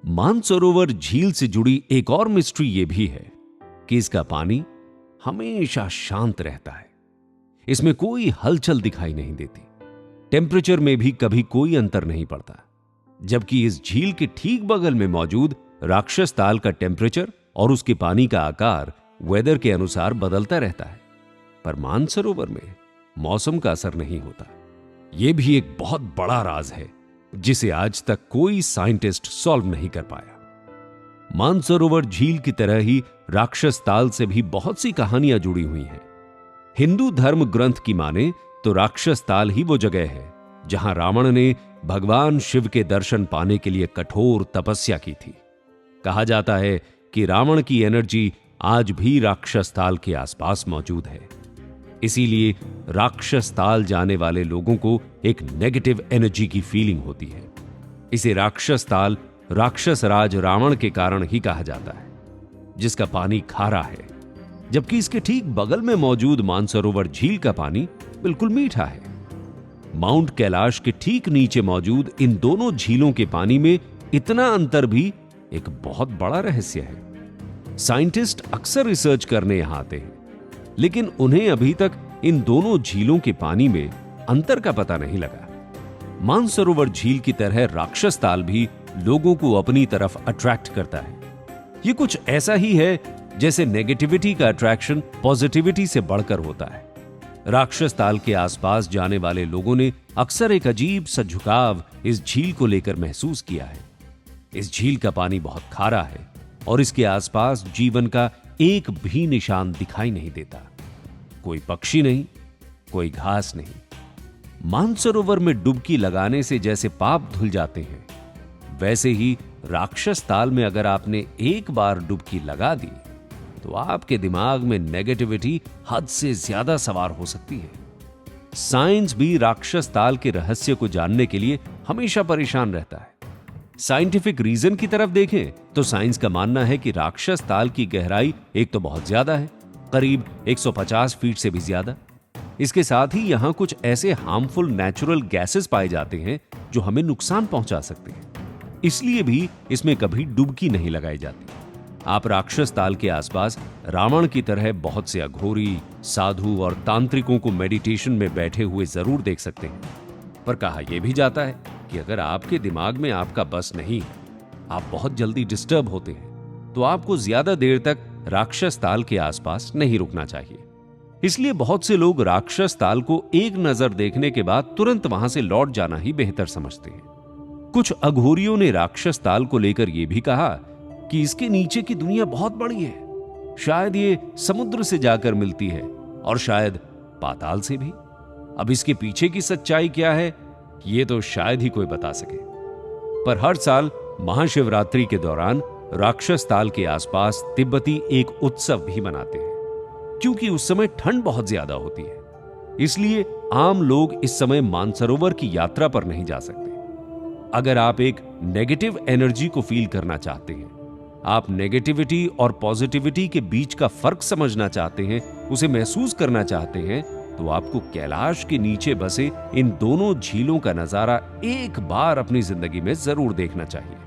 मानसरोवर झील से जुड़ी एक और मिस्ट्री यह भी है कि इसका पानी हमेशा शांत रहता है। इसमें कोई हलचल दिखाई नहीं देती। टेम्परेचर में भी कभी कोई अंतर नहीं पड़ता। जबकि इस झील के ठीक बगल में मौजूद राक्षस ताल का टेम्परेचर और उसके पानी का आकार वेदर के अनुसार बदलता रहता है। पर मानसरोवर में मौसम का असर नहीं होता। यह भी एक बहुत बड़ा राज है जिसे आज तक कोई साइंटिस्ट सॉल्व नहीं कर पाया। मानसरोवर झील की तरह ही राक्षस ताल से भी बहुत सी कहानियां जुड़ी हुई हैं। हिंदू धर्म ग्रंथ की माने तो राक्षस ताल ही वो जगह है जहां रावण ने भगवान शिव के दर्शन पाने के लिए कठोर तपस्या की थी। कहा जाता है कि रावण की एनर्जी आज भी राक्षस ताल के आसपास मौजूद है। इसीलिए राक्षस ताल जाने वाले लोगों को एक नेगेटिव एनर्जी की फीलिंग होती है। इसे राक्षस ताल राक्षस राज रावण के कारण ही कहा जाता है, जिसका पानी खारा है, जबकि इसके ठीक बगल में मौजूद मानसरोवर झील का पानी बिल्कुल मीठा है। माउंट कैलाश के ठीक नीचे मौजूद इन दोनों झीलों के पानी में इतना अंतर भी एक बहुत बड़ा रहस्य है। साइंटिस्ट अक्सर रिसर्च करने यहां आते हैं, लेकिन उन्हें अभी तक इन दोनों झीलों के पानी में अंतर का पता नहीं लगा। मानसरोवर झील की तरह राक्षस ताल भी लोगों को अपनी तरफ अट्रैक्ट करता है। यह कुछ ऐसा ही है जैसे नेगेटिविटी का अट्रैक्शन पॉजिटिविटी से बढ़कर होता है। राक्षस ताल के आसपास जाने वाले लोगों ने अक्सर एक अजीब सा झुकाव इस झील को लेकर महसूस किया है। इस झील का पानी बहुत खारा है और इसके आसपास जीवन का एक भी निशान दिखाई नहीं देता। कोई पक्षी नहीं, कोई घास नहीं। मानसरोवर में डुबकी लगाने से जैसे पाप धुल जाते हैं, वैसे ही राक्षस ताल में अगर आपने एक बार डुबकी लगा दी तो आपके दिमाग में नेगेटिविटी हद से ज्यादा सवार हो सकती है। साइंस भी राक्षस ताल के रहस्य को जानने के लिए हमेशा परेशान रहता है। साइंटिफिक रीजन की तरफ देखें तो साइंस का मानना है कि राक्षस ताल की गहराई एक तो बहुत ज्यादा है, करीब 150 फीट से भी ज्यादा। इसके साथ ही यहां कुछ ऐसे हार्मफुल नेचुरल गैसेस पाए जाते हैं जो हमें नुकसान पहुंचा सकते हैं। इसलिए भी इसमें कभी डुबकी नहीं लगाई जाती। आप राक्षस ताल के आसपास रावण की तरह बहुत से अघोरी, साधु और तांत्रिकों को मेडिटेशन में बैठे हुए जरूर देख सकते हैं। पर कहा यह भी जाता है कि अगर आपके दिमाग में आपका बस नहीं, आप बहुत जल्दी डिस्टर्ब होते हैं, तो आपको ज्यादा देर तक राक्षस ताल के आसपास नहीं रुकना चाहिए। इसलिए बहुत से लोग राक्षस ताल को एक नजर देखने के बाद तुरंत वहां से लौट जाना ही बेहतर समझते हैं। कुछ अघोरियों ने राक्षस ताल को लेकर यह भी कहा कि इसके नीचे की दुनिया बहुत बड़ी है। शायद ये समुद्र से जाकर मिलती है और शायद पाताल से भी। अब इसके पीछे की सच्चाई क्या है, ये तो शायद ही कोई बता सके। पर हर साल महाशिवरात्रि के दौरान राक्षस ताल के आसपास तिब्बती एक उत्सव भी मनाते हैं, क्योंकि उस समय ठंड बहुत ज्यादा होती है। इसलिए आम लोग इस समय मानसरोवर की यात्रा पर नहीं जा सकते। अगर आप एक नेगेटिव एनर्जी को फील करना चाहते हैं, आप नेगेटिविटी और पॉजिटिविटी के बीच का फर्क समझना चाहते हैं, उसे महसूस करना चाहते हैं, तो आपको कैलाश के नीचे बसे इन दोनों झीलों का नजारा एक बार अपनी जिंदगी में जरूर देखना चाहिए।